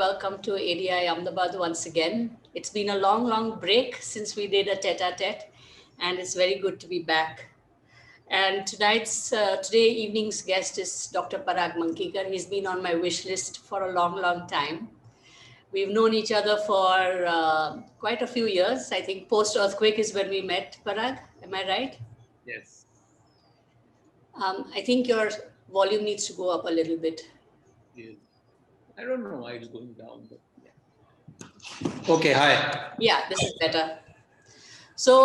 welcome to ADI Ahmedabad once again. It's been a long, long break since we did a tete-a-tete, and it's very good to be back. And today evening's guest is Dr. Parag Mankikar. He's been on my wish list for a long, long time. We've known each other for quite a few years. I think post-earthquake is when we met, Parag. Am I right? Yes. I think your volume needs to go up a little bit. Yes. I don't know why it's going down, but yeah. Okay, hi. Yeah, this is better. So,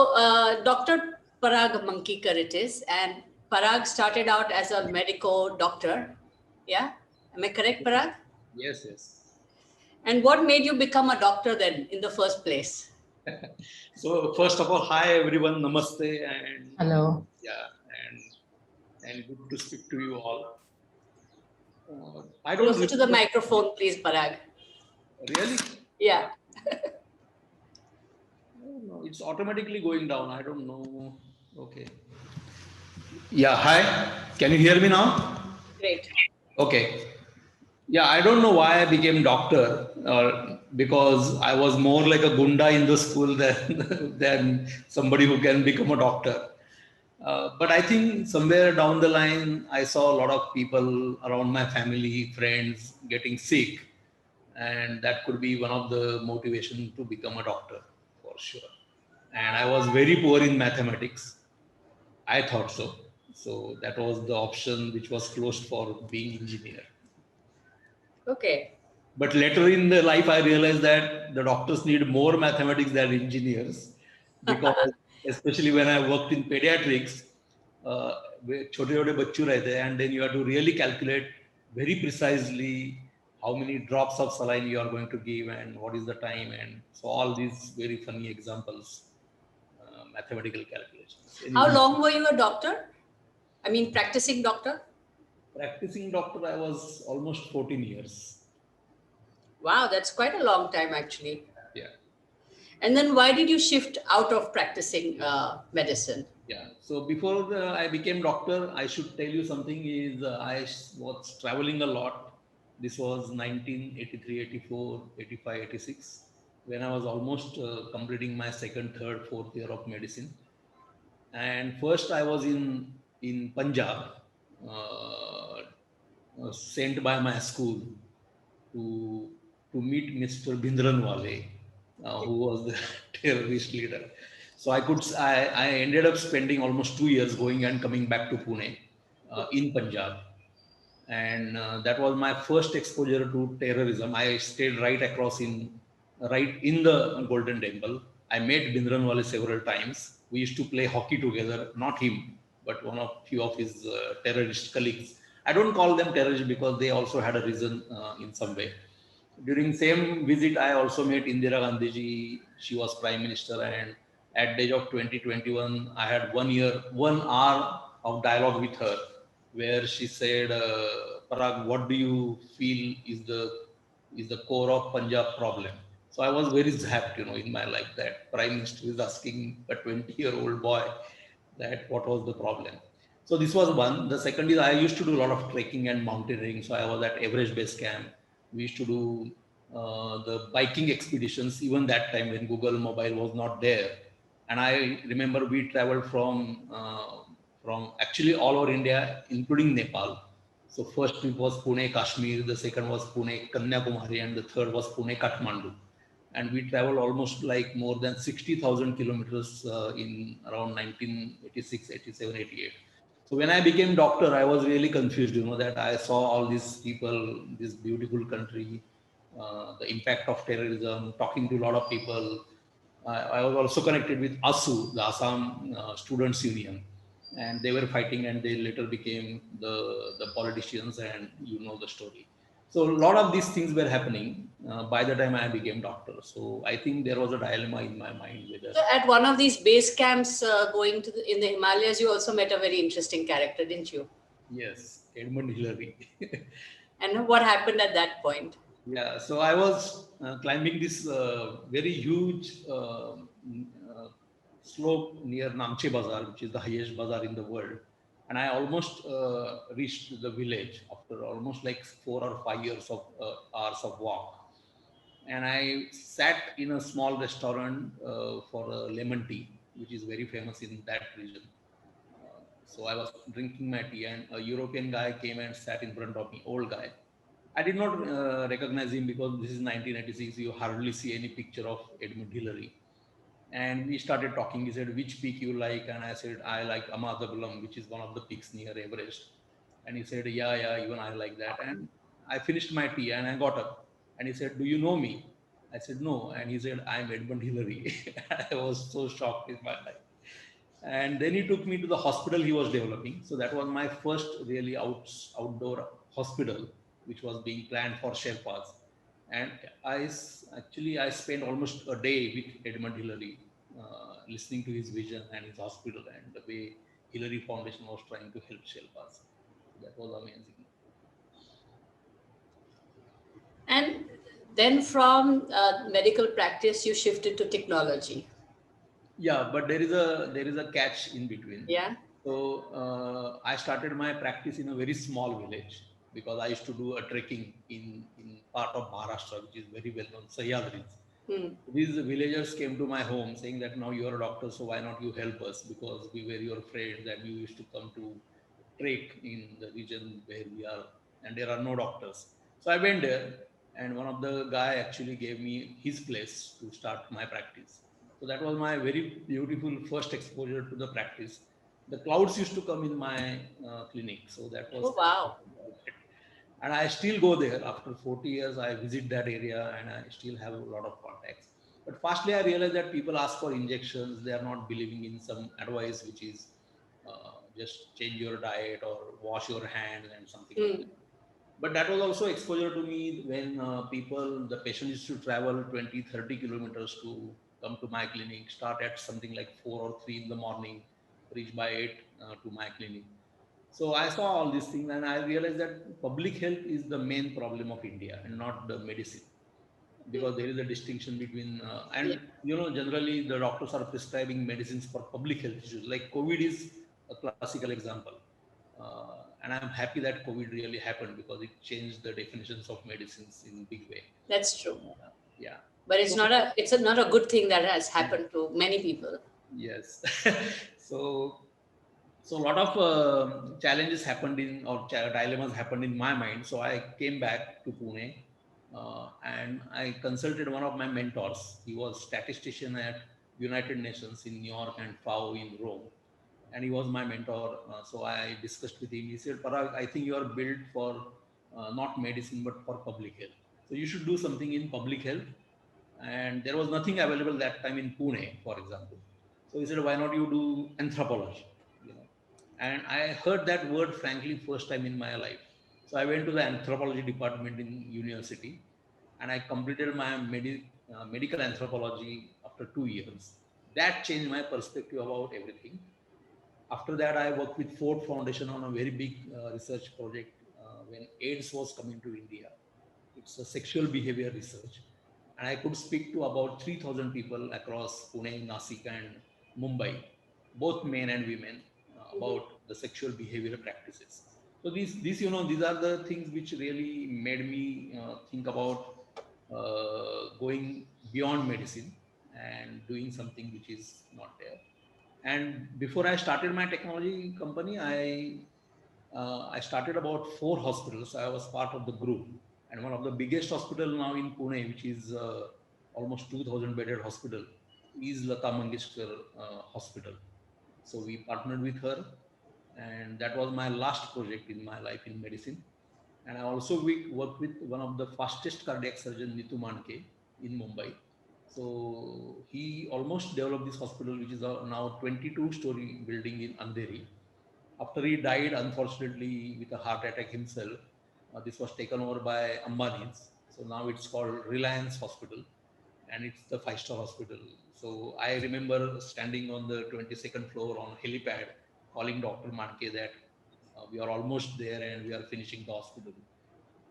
Dr. Parag Mankikar it is, and Parag started out as a medico doctor. Yeah, am I correct, Parag? Yes, yes. And what made you become a doctor then in the first place? So first of all, hi everyone, namaste, and Hello. yeah, and good to speak to you all. I don't Closer to the remember microphone, please, Parag. really. Yeah. No, it's automatically going down. I don't know. Okay. Yeah, hi. Can you hear me now? Great. Okay. Yeah, I don't know why I became doctor, or because I was more like a gunda in the school than than somebody who can become a doctor. But I think somewhere down the line, I saw a lot of people around my family, friends getting sick, and that could be one of the motivation to become a doctor for sure. And I was very poor in mathematics. I thought so. So that was the option which was closed for being engineer. Okay. But later in the life, I realized that the doctors need more mathematics than engineers, because especially when I worked in pediatrics, छोटे छोटे बच्चों रहते हैं, and then you have to really calculate very precisely how many drops of saline you are going to give and what is the time, and so all these very funny examples, mathematical calculations. How Anyway, long were you a doctor? I mean, practicing doctor? practicing doctor, I was almost 14 years. Wow, that's quite a long time actually. Yeah. And then why did you shift out of practicing medicine? Yeah. So before I became doctor, I should tell you something is was traveling a lot. This was 1983, 84, 85, 86, when I was almost completing my second, third, fourth year of medicine. And first I was in Punjab, uh, sent by my school to meet Mr. Bhindranwale, who was the terrorist leader. So I ended up spending almost 2 years going and coming back to Pune in Punjab. And that was my first exposure to terrorism. I stayed right in the Golden Temple. I met Bhindranwale several times. We used to play hockey together, not him, but few of his terrorist colleagues. I don't call them terrorists because they also had a reason in some way. During same visit, I also met Indira Gandhi ji. She was prime minister, and at the age of 2021, I had 1 year, 1 hour of dialogue with her, where she said, "Parag, what do you feel is the core of Punjab problem?" So I was very zapped, in my life that prime minister is asking a 20-year-old boy that what was the problem. So this was one. The second is I used to do a lot of trekking and mountaineering. So I was at Everest Base Camp. We used to do the biking expeditions, even that time when Google Mobile was not there. And I remember we traveled from actually all over India, including Nepal. So first it was Pune, Kashmir. The second was Pune, Kanyakumari, and the third was Pune, Kathmandu. And we traveled almost like more than 60,000 kilometers in around 1986, 87, 88. So when I became doctor, I was really confused, that I saw all these people, this beautiful country, the impact of terrorism, talking to a lot of people. I was also connected with ASU, the Assam Students Union, and they were fighting, and they later became the politicians, and you know the story. So a lot of these things were happening by the time I became doctor. So I think there was a dilemma in my mind whether. So at one of these base camps in the Himalayas, you also met a very interesting character, didn't you? Yes, Edmund Hillary. And what happened at that point? Yeah, so I was climbing this very huge slope near Namche Bazaar, which is the highest bazaar in the world. And I almost reached the village after almost like 4 or 5 years of hours of walk. and I sat in a small restaurant for a lemon tea, which is very famous in that region. So I was drinking my tea, and a European guy came and sat in front of me, old guy. I did not recognize him because this is 1986. You hardly see any picture of Edmund Hillary. And we started talking. He said, "Which peak you like?" And I said, "I like Amadagulam, which is one of the peaks near Everest." And he said, "Yeah, yeah, even I like that." And I finished my tea and I got up. And he said, "Do you know me?" I said, "No." And he said, "I'm Edmund Hillary." I was so shocked in my life. And then he took me to the hospital he was developing. So that was my first really outdoor hospital, which was being planned for Sherpas. And actually I spent almost a day with Edmund Hillary, listening to his vision and his hospital and the way Hillary Foundation was trying to help Sherpas. That was amazing. And then from medical practice, you shifted to technology. Yeah, but there is a catch in between. Yeah. So I started my practice in a very small village because I used to do a trekking in part of Maharashtra, which is very well known, Sahyadris. Hmm. These villagers came to my home saying that now you are a doctor, so why not you help us? Because we were your friends and you used to come to trek in the region where we are, and there are no doctors. So I went there, and one of the guy actually gave me his place to start my practice. So that was my very beautiful first exposure to the practice. The clouds used to come in my clinic, so that was Oh, wow. and I still go there after 40 years. I visit that area and I still have a lot of contacts. But firstly, I realized that people ask for injections. They are not believing in some advice, which is just change your diet or wash your hands and something like Hmm. that. But that was also exposure to me when the patients used to travel 20, 30 kilometers to come to my clinic, start at something like 4 or 3 in the morning, reach by 8 to my clinic. So I saw all these things and I realized that public health is the main problem of India and not the medicine, because there is a distinction between Yeah. and generally the doctors are prescribing medicines for public health issues. Like COVID is a classical example, and I'm happy that COVID really happened because it changed the definitions of medicines in a big way. That's true. Yeah. But So not a good thing that has happened to many people. yes. so so a lot of challenges happened in or dilemmas happened in my mind. So I came back to Pune, and I consulted one of my mentors. He was statistician at United Nations in New York and FAO in Rome, and he was my mentor. So I discussed with him. He said, "Parag, I think you are built for not medicine but for public health, so you should do something in public health." And there was nothing available that time in Pune, for example. So he said, "Why not you do anthropology?" You know, and I heard that word frankly first time in my life. So I went to the anthropology department in university, and I completed my medical anthropology after 2 years. That changed my perspective about everything. After that, I worked with Ford Foundation on a very big research project when AIDS was coming to India. It's a sexual behavior research. And I could speak to about 3,000 people across Pune, Nasik, and Mumbai, both men and women, Mhm. about the sexual behavior practices. So these are the things which really made me think about going beyond medicine and doing something which is not there. And before I started my technology company, I started about 4 hospitals. I was part of the group, and one of the biggest hospital now in Pune, which is almost 2,000 bedded hospital, is Lata Mangeshkar Hospital. So we partnered with her, and that was my last project in my life in medicine. And I also worked with one of the fastest cardiac surgeon, Nitu Manke, in Mumbai. So he almost developed this hospital, which is a now 22-story building in Andheri. After he died, unfortunately, with a heart attack himself, this was taken over by Ambani's. So now it's called Reliance Hospital, and it's the five-star hospital. So I remember standing on the 22nd floor on helipad, calling Dr. Manke that we are almost there and we are finishing the hospital.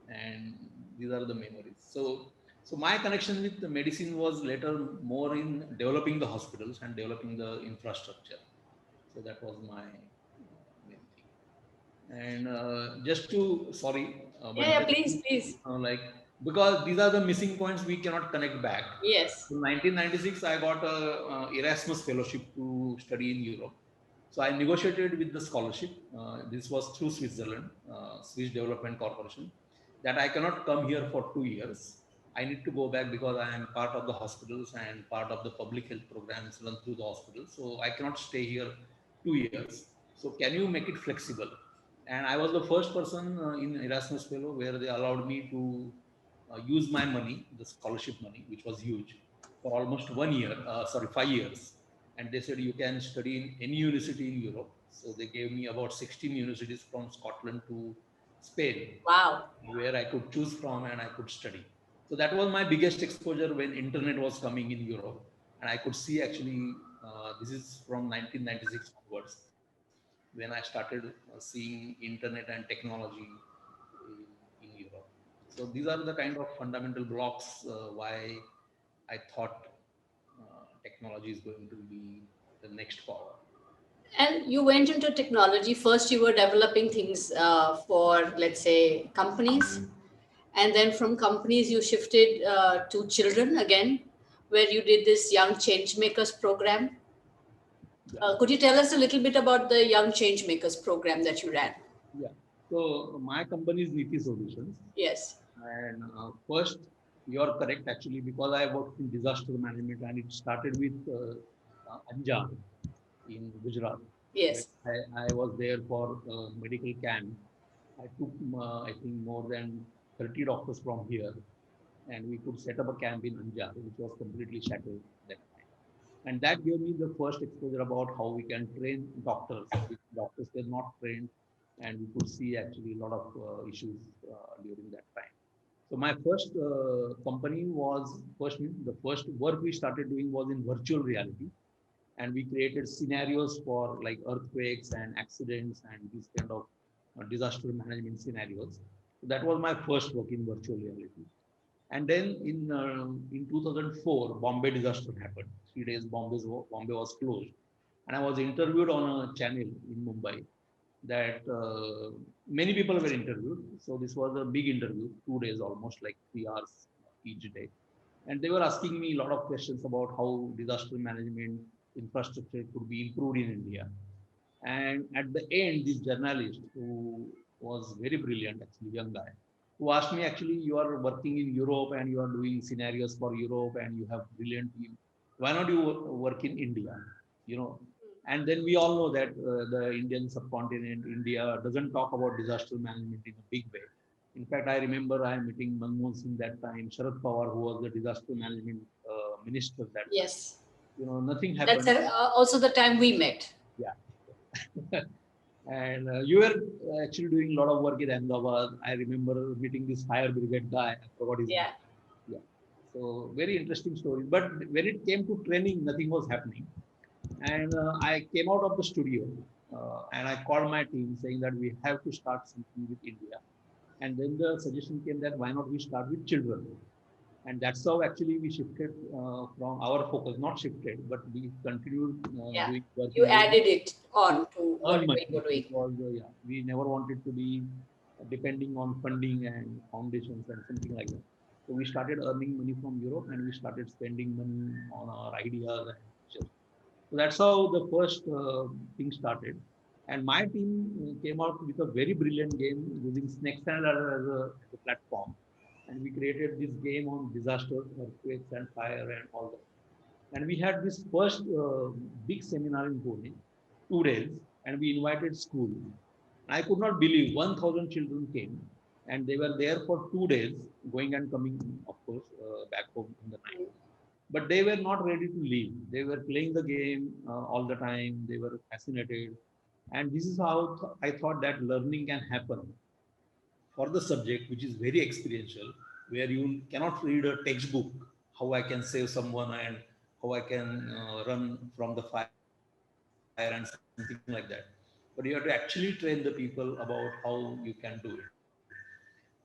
And these are the memories. So my connection with the medicine was later more in developing the hospitals and developing the infrastructure. So that was my main thing. And just to sorry, Yeah, but yeah, just please, to, please. like because these are the missing points we cannot connect back. Yes. In 1996, I got a Erasmus fellowship to study in Europe. So I negotiated with the scholarship. This was through Switzerland, Swiss Development Corporation, that I cannot come here for 2 years. I need to go back because I am part of the hospitals and part of the public health programs run through the hospitals. So I cannot stay here 2 years. So can you make it flexible? And I was the first person in Erasmus fellow where they allowed me to use my money, the scholarship money, which was huge, for almost 1 year, 5 years. And they said you can study in any university in Europe. So they gave me about 16 universities from Scotland to Spain, Wow. where I could choose from and I could study. So that was my biggest exposure when internet was coming in Europe. And I could see actually, this is from 1996 onwards, when I started seeing internet and technology in Europe. So these are the kind of fundamental blocks why I thought technology is going to be the next power. And you went into technology. First, you were developing things for, let's say, companies. And then from companies, you shifted to children again, where you did this Young Changemakers program. Yeah, Could you tell us a little bit about the Young Changemakers program that you ran? yeah. So my company is Niti Solutions, Yes. and first you are correct actually because I worked in disaster management and it started with Anjan in Gujarat. When Yes. I was there for medical camp, I took I think more than 30 doctors from here, and we could set up a camp in Anjar, which was completely shattered that time. And that gave me the first exposure about how we can train doctors. Doctors were not trained, and we could see actually a lot of issues during that time. So my first company was the first work we started doing was in virtual reality, and we created scenarios for like earthquakes and accidents and these kind of disaster management scenarios. So that was my first work in virtual reality. And then in 2004, Bombay disaster happened. 3 days Bombay was closed, and I was interviewed on a channel in Mumbai. That many people were interviewed. So this was a big interview, 2 days, almost like 3 hours each day. And they were asking me a lot of questions about how disaster management infrastructure could be improved in India. And at the end, this journalist who was very brilliant, actually young guy, who asked me, actually, you are working in Europe and you are doing scenarios for Europe and you have brilliant team. Why not you work in India? You know, and then we all know that the Indian subcontinent, India, doesn't talk about disaster management in a big way. In fact, I remember I meeting Manmohan Singh that time, Sharad Pawar, who was the disaster management minister that time. Yes. Nothing That's happened. also the time we met. Yeah. And you were actually doing a lot of work in Ahmedabad. I remember meeting this fire brigade guy. I forgot his Yeah. name. Yeah. So very interesting story. But when it came to training, nothing was happening. And I came out of the studio and I called my team saying that we have to start something with India. And then the suggestion came that why not we start with children? And that's how actually we shifted from our focus, not shifted, but we continued Yeah. doing work You in added it on to to earn whatever money. you were doing. It was, yeah, we never wanted to be depending on funding and foundations and something like that. So we started earning money from Europe and we started spending money on our ideas and pictures. So that's how the first thing started. And my team came out with a very brilliant game using Snake Standard as a platform. And we created this game on disasters, earthquakes, and fire, and all that. And we had this first big seminar in Pune, 2 days, and we invited schools. I could not believe 1,000 children came, and they were there for 2 days, going and coming, of course, back home in the night. But they were not ready to leave. They were playing the game all the time. They were fascinated, and this is how I thought that learning can happen for the subject, which is very experiential, where you cannot read a textbook, how I can save someone and how I can run from the fire and something like that. But you have to actually train the people about how you can do it.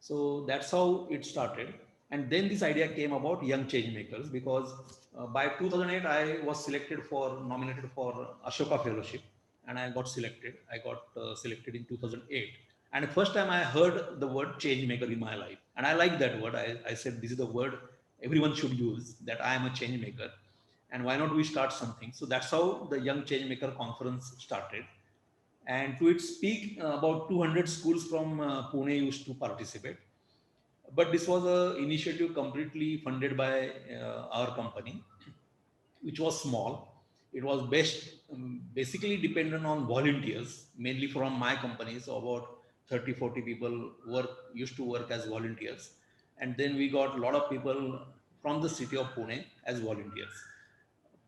So that's how it started. And then this idea came about Young Changemakers because by 2008 I was nominated for Ashoka Fellowship, and I got selected. I got selected in 2008. And first time I heard the word change maker in my life. And I like that word. I said, this is the word everyone should use, that I am a change maker. And why not we start something? So that's how the Young Change Maker Conference started. And to its peak, about 200 schools from Pune used to participate. But this was an initiative completely funded by our company, which was small. It was basically dependent on volunteers, mainly from my company. So about 30, 40 people used to work as volunteers. And then we got a lot of people from the city of Pune as volunteers.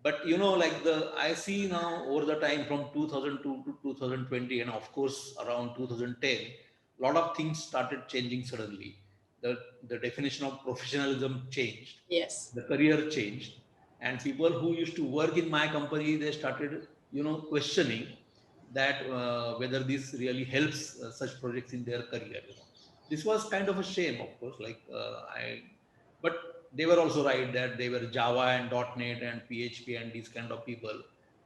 But like I see now over the time from 2002 to 2020, and of course around 2010, a lot of things started changing suddenly. The definition of professionalism changed, Yes. the career changed, and people who used to work in my company, they started questioning that whether this really helps such projects in their career. This was kind of a shame, of course, but they were also right that they were Java and .NET and PHP and these kind of people.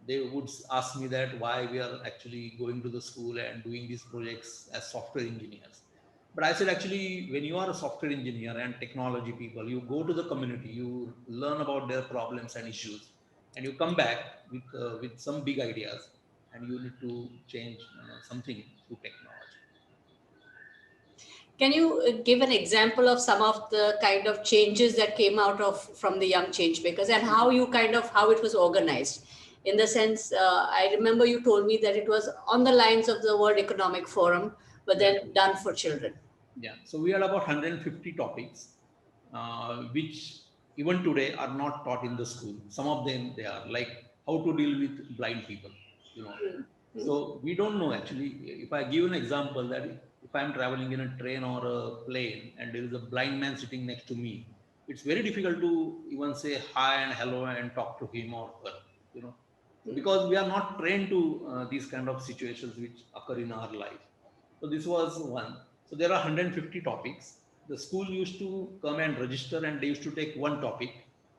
They would ask me that why we are actually going to the school and doing these projects as software engineers. But I said, actually, when you are a software engineer and technology people, you go to the community, you learn about their problems and issues, and you come back with some big ideas, and you need to change something through technology. Can you give an example of some of the kind of changes that came out of from the Young Change Makers, and how you kind of how it was organized? In the sense, I remember you told me that it was on the lines of the World Economic Forum, but Yeah. then done for children. Yeah. So we had about 150 topics, which even today are not taught in the school. Some of them they are, like how to deal with blind people. You know. So we don't know actually. If I give an example that if I'm traveling in a train or a plane and there is a blind man sitting next to me, it's very difficult to even say hi and hello and talk to him or her. You know, because we are not trained to these kind of situations which occur in our life. So this was one. So there are 150 topics. The school used to come and register, and they used to take one topic,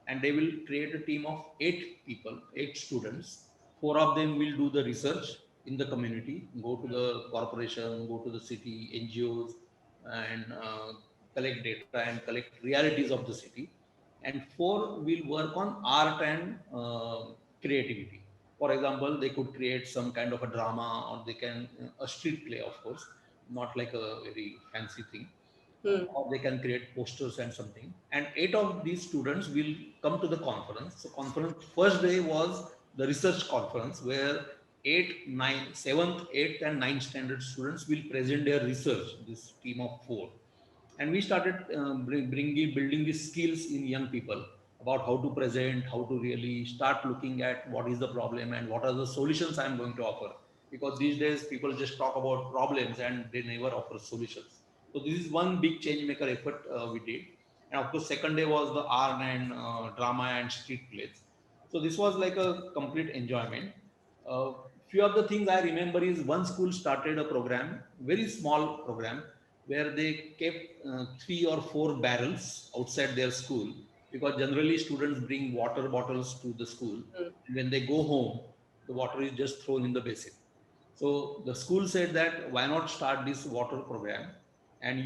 and they will create a team of 8 people, 8 students. 4 of them will do the research in the community, go to the corporation, go to the city, NGOs, and collect data and collect realities of the city. And 4 will work on art and creativity. For example, they could create some kind of a drama, or they can a street play, of course, not like a very fancy thing, or they can create posters and something. And 8 of these students will come to the conference. So conference first day was the research conference, where 7th, 8th, and 9th standard students will present their research. This team of 4, and we started building these skills in young people about how to present, how to really start looking at what is the problem and what are the solutions I'm going to offer. Because these days people just talk about problems and they never offer solutions. So this is one big change maker effort we did. And of course, second day was the art and drama and street plays. So this was like a complete enjoyment. Few of the things I remember is one school started a program, very small program, where they kept 3 or 4 barrels outside their school, because generally students bring water bottles to the school. And when they go home, the water is just thrown in the basin. So the school said that why not start this water program, and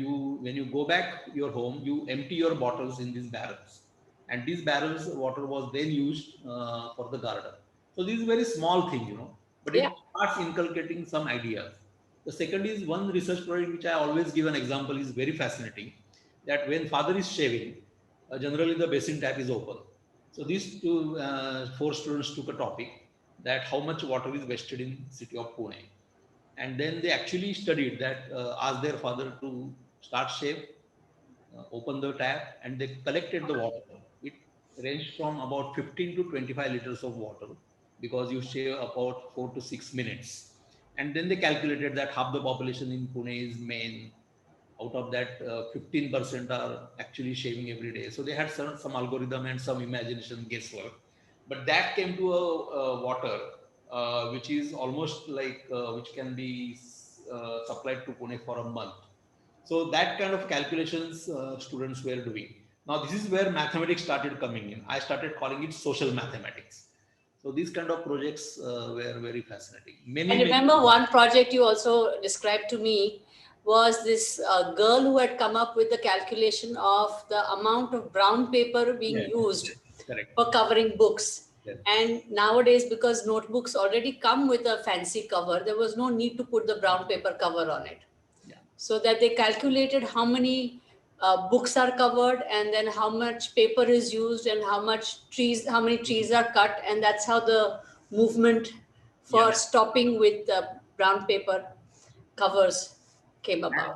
when you go back your home, you empty your bottles in these barrels, and these barrels water was then used for the garden. So this is a very small thing, but Yeah. it starts inculcating some ideas. The second is one research project which I always give an example is very fascinating. That when father is shaving, generally the basin tap is open. So these 4 students took a topic that how much water is wasted in city of Pune, and then they actually studied that, asked their father to start shave, open the tap, and they collected the water. It ranged from about 15 to 25 liters of water, because you shave about 4 to 6 minutes. And then they calculated that half the population in Pune is men. Out of that, 15% are actually shaving every day. So they had some algorithm and some imagination guesswork. But that came to a water which is almost like which can be supplied to Pune for a month. So that kind of calculations students were doing. Now this is where mathematics started coming in. I started calling it social mathematics. So these kind of projects were very fascinating. I Many, remember one project you also described to me. was this girl who had come up with the calculation of the amount of brown paper being Yes, used yes, correct. for covering books. Yes. And nowadays, because notebooks already come with a fancy cover, there was no need to put the brown paper cover on it. Yeah. So that they calculated how many books are covered, and then how much paper is used, and how many trees are cut, and that's how the movement for Yeah. stopping with brown paper covers came And about.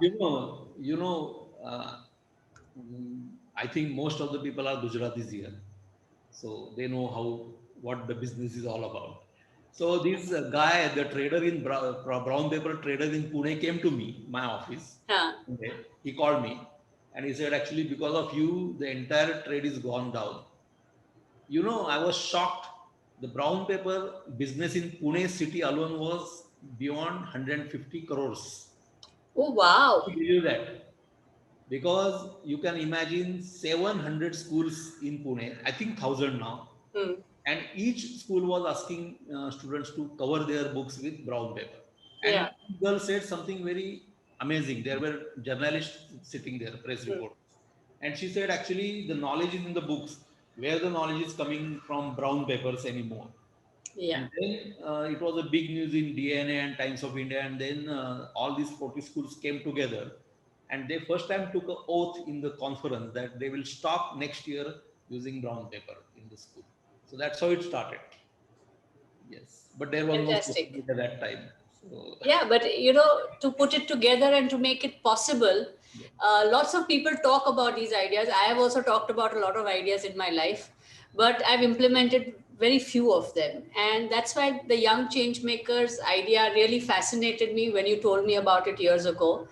I think most of the people are Gujaratis here, so they know what the business is all about. So this guy, the trader in brown paper trader in Pune, came to me, my office. Huh. Okay, he called me and he said, actually, because of you, the entire trade is gone down. I was shocked. The brown paper business in Pune city alone was beyond 150 crores. Oh, wow. Can you believe that? Because you can imagine 700 schools in Pune, I think 1,000 now, Hmm. and each school was asking students to cover their books with brown paper. And Yeah. girl said something very amazing. There were journalists sitting there, press Hmm. reporters, and she said actually the knowledge is in the books. Where the knowledge is coming from brown papers anymore. Yeah. And then it was a big news in DNA and Times of India. And then all these 40 schools came together and they first time took an oath in the conference that they will stop next year using brown paper in the school. So that's how it started. Yes. But there was no social Fantastic. media at that time. So, Yeah, but to put it together and to make it possible, yeah. lots of people talk about these ideas. I have also talked about a lot of ideas in my life, but I've implemented very few of them. And that's why the Young Change Makers idea really fascinated me when you told me about it years ago.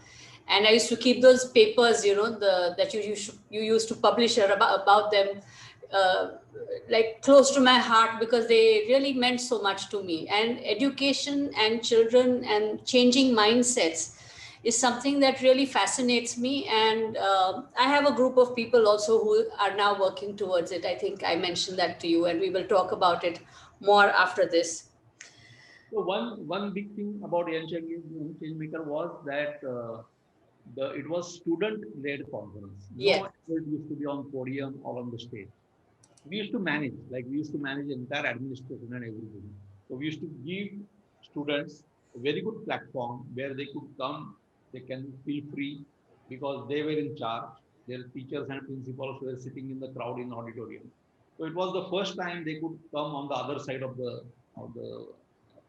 And I used to keep those papers, that you used to publish about them, uh, like close to my heart, because they really meant so much to me. And education and children and changing mindsets is something that really fascinates me. And I have a group of people also who are now working towards it. I think I mentioned that to you, and we will talk about it more after this. So one big thing about Young Change Maker was that it was student-led conference. No Yeah. expert used to be on podium or on the stage. We used to manage entire administration and everything. So we used to give students a very good platform where they could come, they can feel free because they were in charge. Their teachers and principals were sitting in the crowd in auditorium. So it was the first time they could come on the other side of the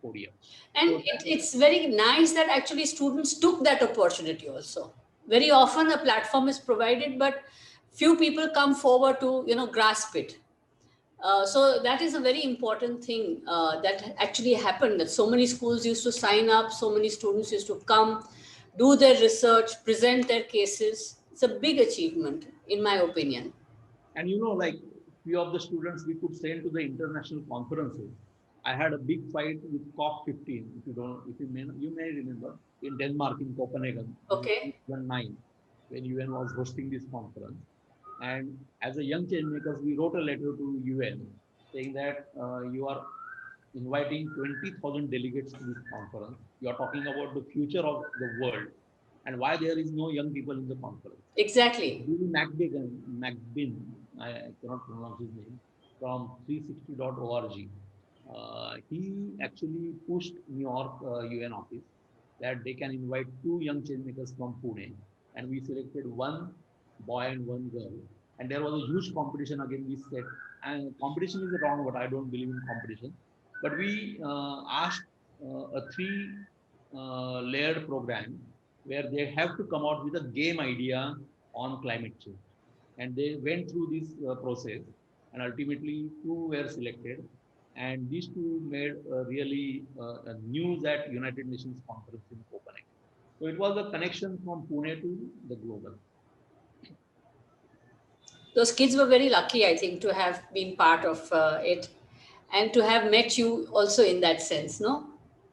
podium. And So it's very nice that actually students took that opportunity also. Very often a platform is provided, but few people come forward to grasp it. So that is a very important thing that actually happened. That so many schools used to sign up, so many students used to come, do their research, present their cases. It's a big achievement, in my opinion. And like few of the students we could send to the international conferences. I had a big fight with COP15. If you may remember in Denmark in Copenhagen in Okay. 2009 when UN was hosting this conference. And as a young change makers, we wrote a letter to UN saying that you are inviting 20,000 delegates to this conference. You are talking about the future of the world and why there is no young people in the conference. Exactly. Billy McBin, I cannot pronounce his name, from 360.org. He actually pushed New York UN office that they can invite two young changemakers from Pune, and we selected one boy and one girl. And there was a huge competition again. We said, and competition is wrong, but I don't believe in competition. But we asked a three layered program where they have to come out with a game idea on climate change. And they went through this process, and ultimately two were selected. And these two made really a news at United Nations conference in Copenhagen. So it was a connection from Pune to the global. Those kids were very lucky, I think, to have been part of it, and to have met you also in that sense, no?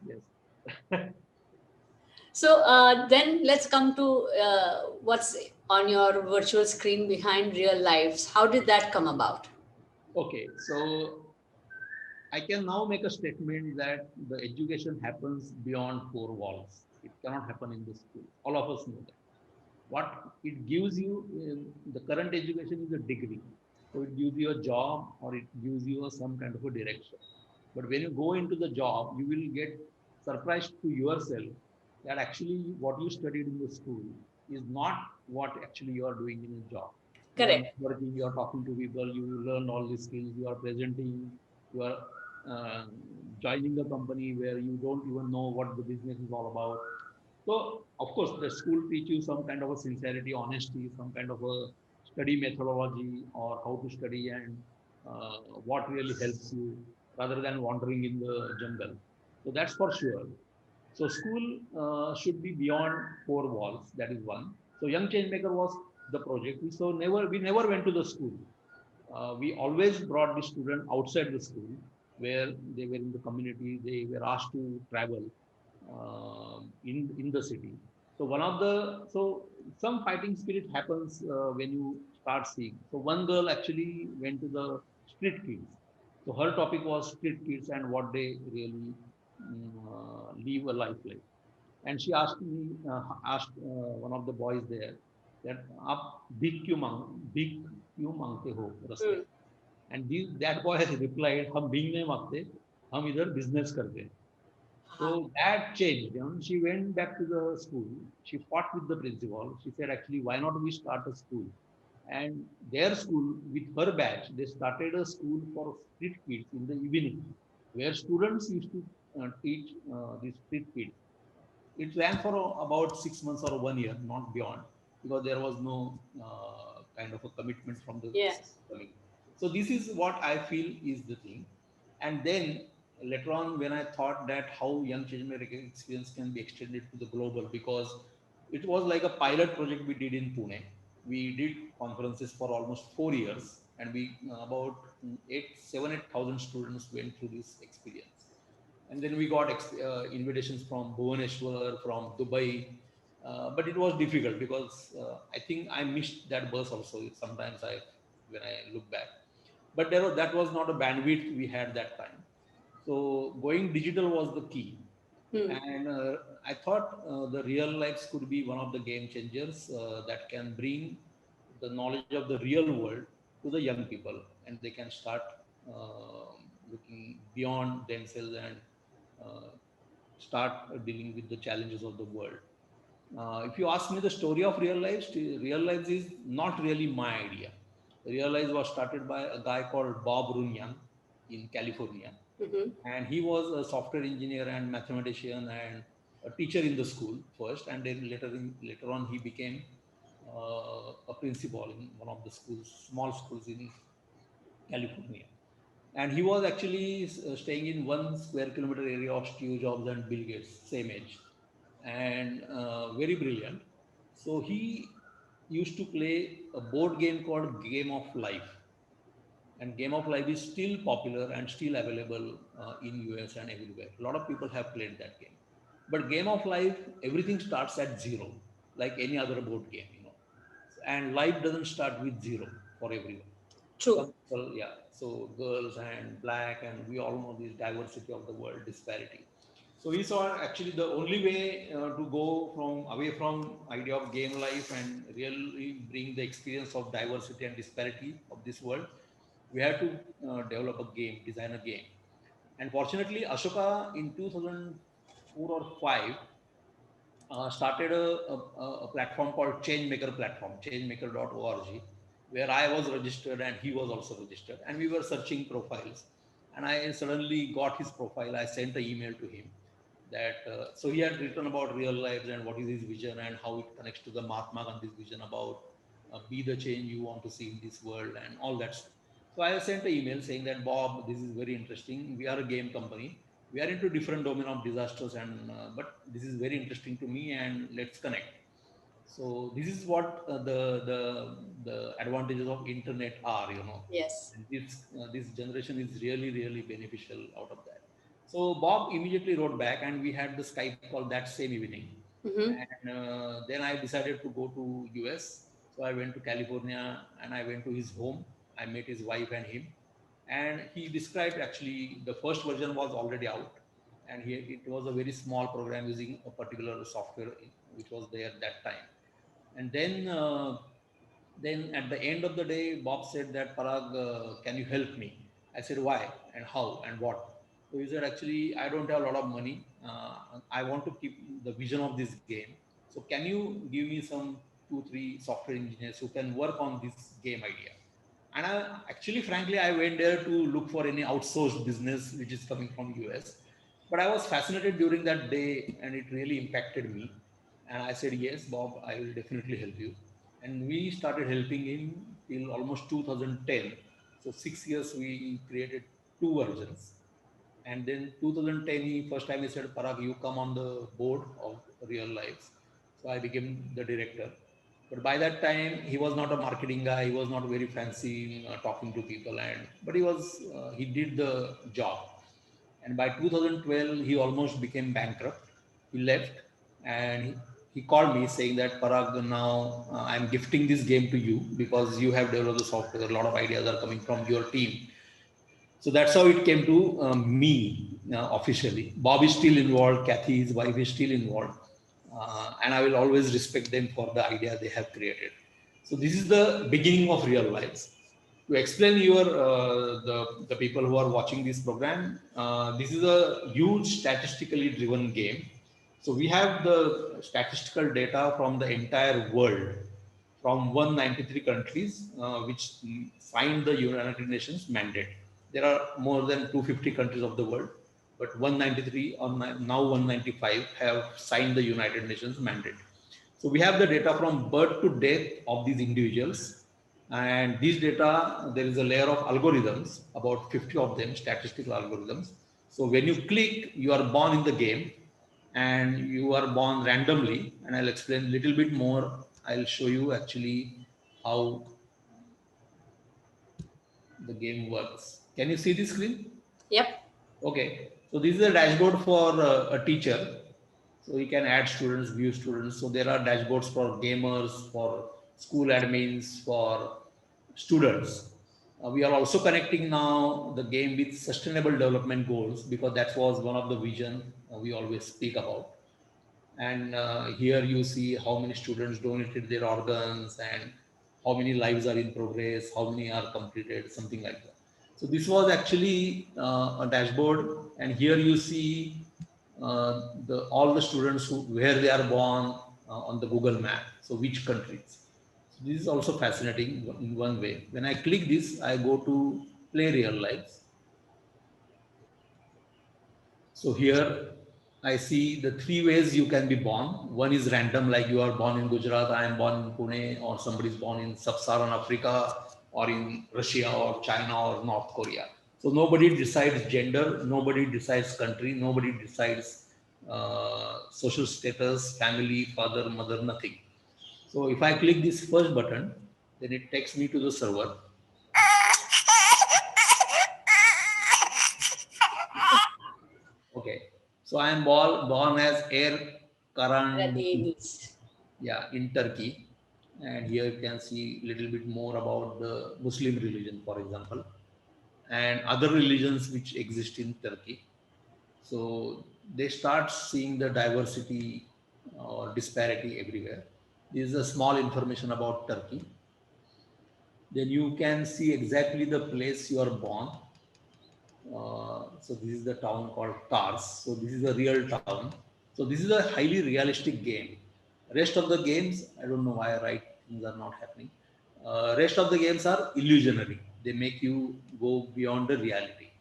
Yes. So then let's come to what's on your virtual screen behind real lives. How did that come about? Okay, so I can now make a statement that the education happens beyond four walls. It cannot happen in the school. All of us know that. What it gives you, the current education is a degree. So it gives you a job or it gives you some kind of a direction. But when you go into the job, you will get surprised to yourself that actually what you studied in the school is not what actually you are doing in a job. You are Correct. working, you are talking to people, you learn all these skills, you are presenting, you are uh, joining a company where you don't even know what the business is all about. So, of course, the school teach you some kind of a sincerity, honesty, some kind of a study methodology or how to study and what really helps you rather than wandering in the jungle. So that's for sure. So school should be beyond four walls. That is one. So Young Changemaker was the project. We never went to the school. We always brought the student outside the school where they were in the community. They were asked to travel in the city. So some fighting spirit happens when you start seeing. So one girl actually went to the street kids. So her topic was street kids and what they really live a life like. And she asked one of the boys there that आप भीख क्यों मांगते हो रस्ते Hmm. and that boy has replied हम भीख नहीं मांगते हम इधर business करते हैं. Ah. So that changed. She went back to the school. She fought with the principal. She said, actually, why not we start a school? And their school, with her batch, they started a school for street kids in the evening, where students used to teach these street kids. It ran for about 6 months or 1 year, not beyond, because there was no kind of a commitment from the Yes. coming. So this is what I feel is the thing. And then later on, when I thought that how Young Changemaker experience can be extended to the global, because it was like a pilot project we did in Pune. We did conferences for almost 4 years, and we about 8,000 students went through this experience. And then we got invitations from Bhubaneswar, from Dubai, but it was difficult because I think I missed that bus also. Sometimes when I look back, but that was not a bandwidth we had that time. So going digital was the key, Hmm. and I thought the real lives could be one of the game changers that can bring the knowledge of the real world to the young people, and they can start looking beyond themselves and uh, start dealing with the challenges of the world. If you ask me the story of real lives is not really my idea. Real lives was started by a guy called Bob Runyan in California, Hmm. and he was a software engineer and mathematician and a teacher in the school first, and then later on he became a principal in one of the schools, small schools in California. And he was actually staying in 1 square kilometer area of Steve Jobs and Bill Gates, same age, and very brilliant. So he used to play a board game called Game of Life, and Game of Life is still popular and still available in US and everywhere. A lot of people have played that game. But Game of Life, everything starts at zero, like any other board game, and life doesn't start with zero for everyone. True. Some people, yeah. So girls and black, and we all know this diversity of the world, disparity. So we saw actually the only way to go from away from idea of game life and really bring the experience of diversity and disparity of this world, we had to develop a game, design a game. And fortunately, Ashoka in 2004 or 5 started a platform called Changemaker platform, changemaker.org, where I was registered and he was also registered. And we were searching profiles. And I suddenly got his profile. I sent an email to him that, so he had written about real lives and what is his vision and how it connects to the Mahatma Gandhi's vision about be the change you want to see in this world and all that stuff. So I sent an email saying that, Bob, this is very interesting. We are a game company. We are into different domain of disasters, and but this is very interesting to me, and let's connect. So this is what the advantages of internet are, Yes. And this generation is really beneficial out of that. So Bob immediately wrote back, and we had the Skype call that same evening. Hmm. And then I decided to go to US. So I went to California and I went to his home. I met his wife and him, and he described actually the first version was already out, and here it was a very small program using a particular software which was there at that time. And then at the end of the day, Bob said that, Parag, can you help me? I said, why and how and what? So he said, actually, I don't have a lot of money. I want to keep the vision of this game. So can you give me some 2, 3 software engineers who can work on this game idea? And actually, frankly, I went there to look for any outsourced business which is coming from US. But I was fascinated during that day, and it really impacted me. And I said, yes, Bob, I will definitely help you. And we started helping him till almost 2010. So 6 years we created 2 versions. And then 2010, first time he said, Parag, you come on the board of Real Lives. So I became the director. But by that time, he was not a marketing guy. He was not very fancy in talking to people, but he did the job. And by 2012, he almost became bankrupt. He left, and he called me saying that, Parag, now I'm gifting this game to you because you have developed the software. A lot of ideas are coming from your team. So that's how it came to me officially. Bob is still involved. Kathy, his wife, is still involved. And I will always respect them for the idea they have created. So this is the beginning of Real Lives. To explain the people who are watching this program, this is a huge statistically driven game. So we have the statistical data from the entire world, from 193 countries which signed the United Nations mandate. There are more than 250 countries of the world, but 193 or now 195 have signed the United Nations mandate. So we have the data from birth to death of these individuals. And these data, there is a layer of algorithms, about 50 of them, statistical algorithms. So when you click, you are born in the game, and you are born randomly. And I'll explain a little bit more. I'll show you actually how the game works. Can you see the screen? Yep. Okay. So this is a dashboard for a teacher. So you can add students, view students. So there are dashboards for gamers, for school admins, for students. We are also connecting now the game with sustainable development goals, because that was one of the vision we always speak about. And here you see how many students donated their organs, and how many lives are in progress, how many are completed, something like that. So this was actually a dashboard, and here you see all the students where they are born on the Google map, so which countries. So this is also fascinating in one way. When I click this, I go to play Real Lives. So here I see the 3 ways you can be born. One is random, like you are born in Gujarat, I am born in Pune, or somebody is born in Sub-Saharan Africa, or in Russia, or China, or North Korea. So nobody decides gender, nobody decides country, nobody decides social status, family, father, mother, nothing. So if I click this first button, then it takes me to the server. Okay. So I am born as Air Karan, Danish. yeah, in Turkey. And here you can see a little bit more about the Muslim religion, for example, and other religions which exist in Turkey. So they start seeing the diversity or disparity everywhere. This is a small information about Turkey. Then you can see exactly the place you are born. So this is the town called Tars. So this is a real town. So this is a highly realistic game. Rest of the games, I don't know why right things are not happening. Rest of the games are illusionary. They make you go beyond the reality.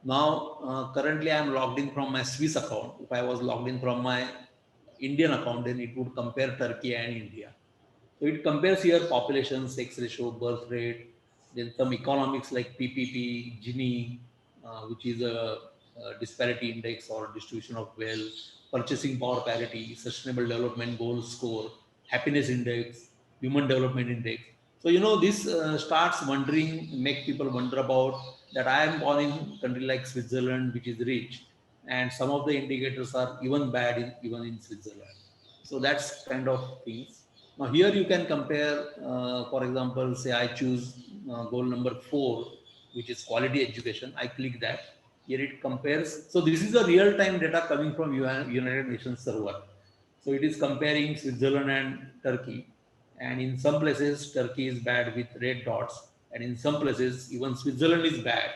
Now, currently I am logged in from my Swiss account. If I was logged in from my Indian account, then it would compare Turkey and India. So it compares your population, sex ratio, birth rate, then some economics like PPP, Gini, which is a disparity index or distribution of wealth, purchasing power parity, sustainable development goals score, happiness index, human development index. So this starts make people wonder about that. I am born in country like Switzerland, which is rich, and some of the indicators are even bad even in Switzerland. So that's kind of things. Now here you can compare, for example, say I choose goal number 4, which is quality education. I click that. Here it compares. So this is the real-time data coming from United Nations server. So it is comparing Switzerland and Turkey. And in some places, Turkey is bad with red dots. And in some places, even Switzerland is bad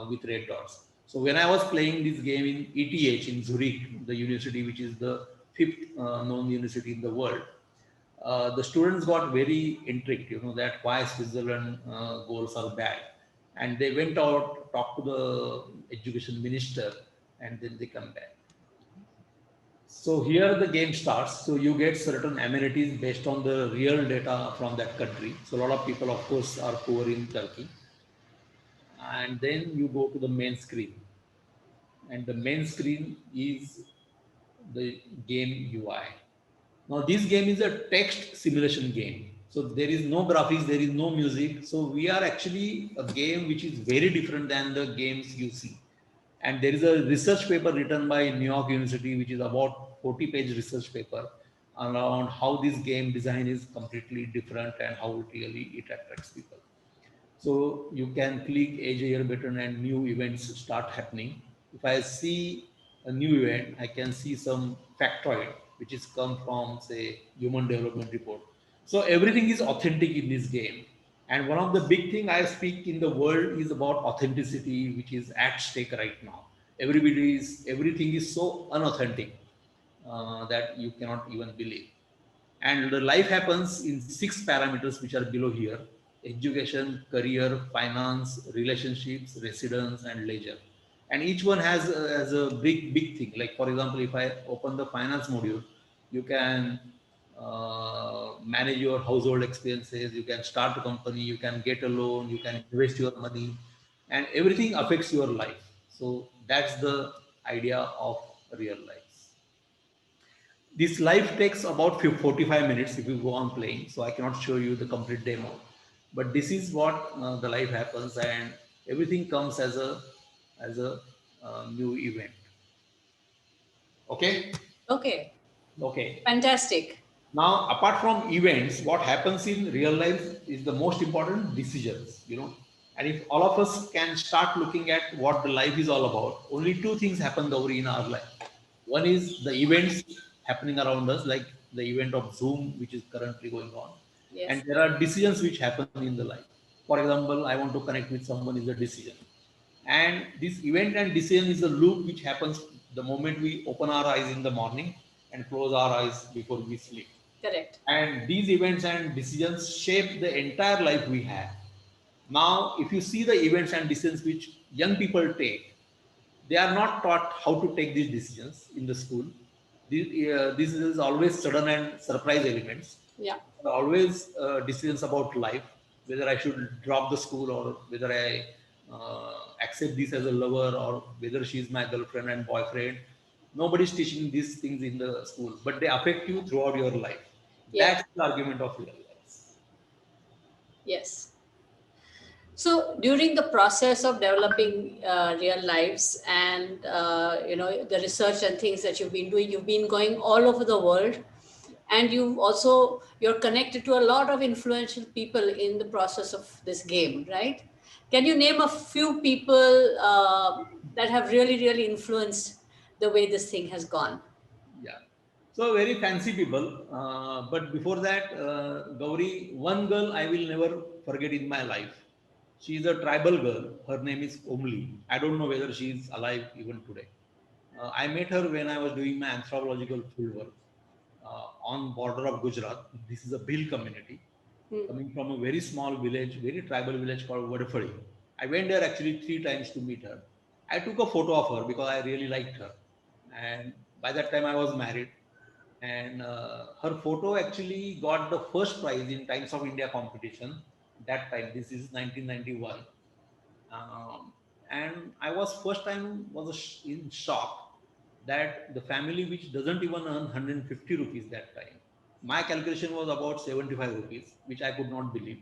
with red dots. So when I was playing this game in ETH in Zurich, the university which is the fifth known university in the world, the students got very intrigued, that why Switzerland goals are bad. And they went out, talked to the education minister, and then they come back. So here the game starts. So you get certain amenities based on the real data from that country. So a lot of people, of course, are poor in Turkey. And then you go to the main screen. And the main screen is the game UI. Now this game is a text simulation game. So there is no graphics, there is no music. So we are actually a game which is very different than the games you see. And there is a research paper written by New York University, which is about 40-page research paper around how this game design is completely different and how really it attracts people. So you can click Edge here button and new events start happening. If I see a new event, I can see some factoid which is come from say human development report. So everything is authentic in this game. And one of the big thing I speak in the world is about authenticity, which is at stake right now. Everything is so unauthentic that you cannot even believe. And the life happens in 6 parameters which are below here: education, career, finance, relationships, residence, and leisure. And each one has a big thing. Like for example, if I open the finance module, you can manage your household expenses, you can start a company, you can get a loan, you can invest your money, and everything affects your life. So that's the idea of real life. This live takes about 45 minutes if you go on playing, so I cannot show you the complete demo. But this is what the live happens, and everything comes as a new event. Okay. Okay, Okay. fantastic. Now, apart from events, what happens in real life is the most important decisions, And if all of us can start looking at what the life is all about, only two things happen over in our life. One is the events happening around us, like the event of Zoom, which is currently going on. And Yes, there are decisions which happen in the life. For example, I want to connect with someone is a decision. And this event and decision is a loop which happens the moment we open our eyes in the morning and close our eyes before we sleep. correct. And these events and decisions shape the entire life we have. Now, if you see the events and decisions which young people take, they are not taught how to take these decisions in the school. This is always sudden and surprise elements. Yeah, Always decisions about life, whether I should drop the school or whether I accept this as a lover or whether she is my girlfriend and boyfriend. Nobody's teaching these things in the school, but they affect you throughout your life. yeah, That's the argument of real life. yes. So during the process of developing real lives and the research and things that you've been doing, you've been going all over the world, and you're connected to a lot of influential people in the process of this game, right? Can you name a few people that have really influenced the way this thing has gone? Yeah. So very fancy people. But before that, Gauri, one girl I will never forget in my life. She is a tribal girl. Her name is Omli. I don't know whether she is alive even today. I met her when I was doing my anthropological fieldwork on border of Gujarat. This is a Bhil community coming from a very small village, very tribal village called Vadafadi. I went there actually 3 times to meet her. I took a photo of her because I really liked her. And by that time I was married. And her photo actually got the first prize in Times of India competition. That time, this is 1991. Um, and I was first time was in shock that the family which doesn't even earn 150 rupees that time. My calculation was about 75 rupees, which I could not believe.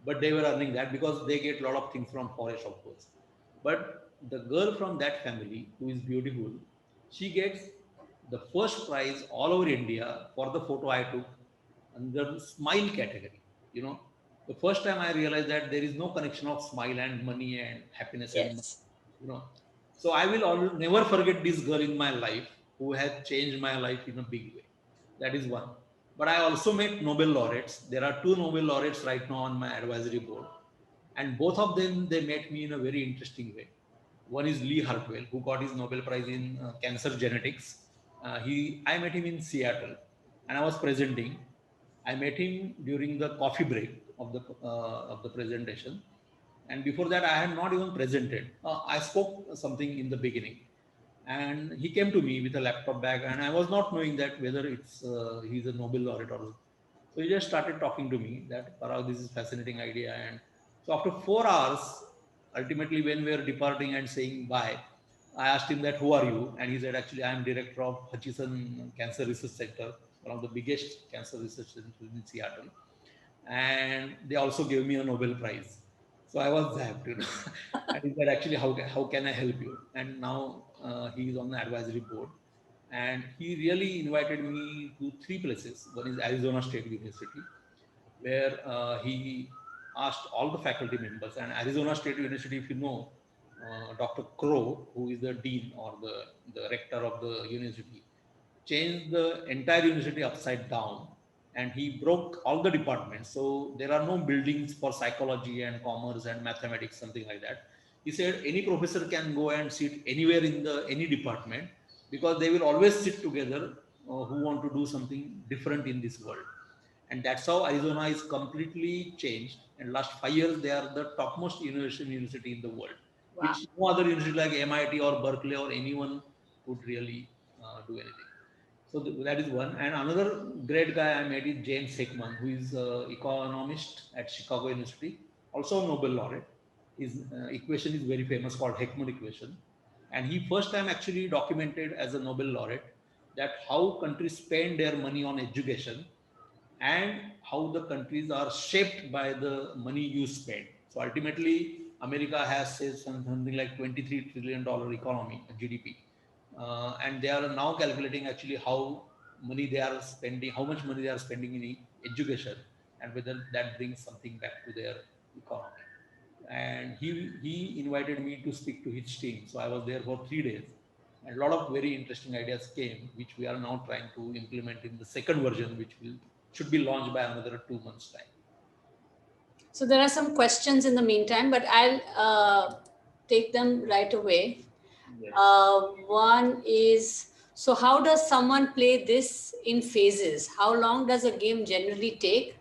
But they were earning that because they get a lot of things from forest, of course. But the girl from that family, who is beautiful, she gets the first prize all over India for the photo I took under the smile category. You know, the first time I realized that there is no connection of smile and money and happiness and money. Yes. you know. So I will always never forget this girl in my life who has changed my life in a big way. That is one. But I also met Nobel laureates. There are two Nobel laureates right now on my advisory board, and both of them, they met me in a very interesting way. One is Lee Hartwell, who got his Nobel Prize in cancer genetics. I met him in Seattle, and I was presenting. I met him during the coffee break of the presentation, and before that I had not even presented. I spoke something in the beginning, and he came to me with a laptop bag, and I was not knowing that whether he's a Nobel laureate or so. He just started talking to me that, Parag, this is fascinating idea. And so after 4 hours, ultimately when we were departing and saying bye, I asked him that, who are you? And he said, actually, I am director of Hutchison Cancer Research Center, one of the biggest cancer research centers in Seattle. And they also gave me a Nobel Prize. So I was zapped, you know. And he said, actually, how can I help you? And now he is on the advisory board. And he really invited me to three places. One is Arizona State University, where he asked all the faculty members. And Arizona State University, if you know, Dr. Crow, who is the dean or the rector of the university, changed the entire university upside down, and he broke all the departments. So there are no buildings for psychology and commerce and mathematics, something like that. He said any professor can go and sit anywhere in the any department, because they will always sit together who want to do something different in this world. And that's how Arizona is completely changed. And last 5 years, they are the topmost university in the world, Wow. which no other university like MIT or Berkeley or anyone would really do anything. So that is one. And another great guy I met is James Heckman, who is an economist at Chicago University, also a Nobel laureate. His equation is very famous, called Heckman equation. And he first time actually documented as a Nobel laureate that how countries spend their money on education, and how the countries are shaped by the money you spend. So ultimately, America has said something like $23 trillion economy, GDP, and they are now calculating actually how money they are spending, how much money they are spending in education, and whether that brings something back to their economy. And he invited me to speak to his team, so I was there for 3 days, and a lot of very interesting ideas came, which we are now trying to implement in the second version, which will should be launched by another 2 months time. So there are some questions in the meantime, but I'll take them right away. Yes. One is, so how does someone play this in phases? How long does a game generally take?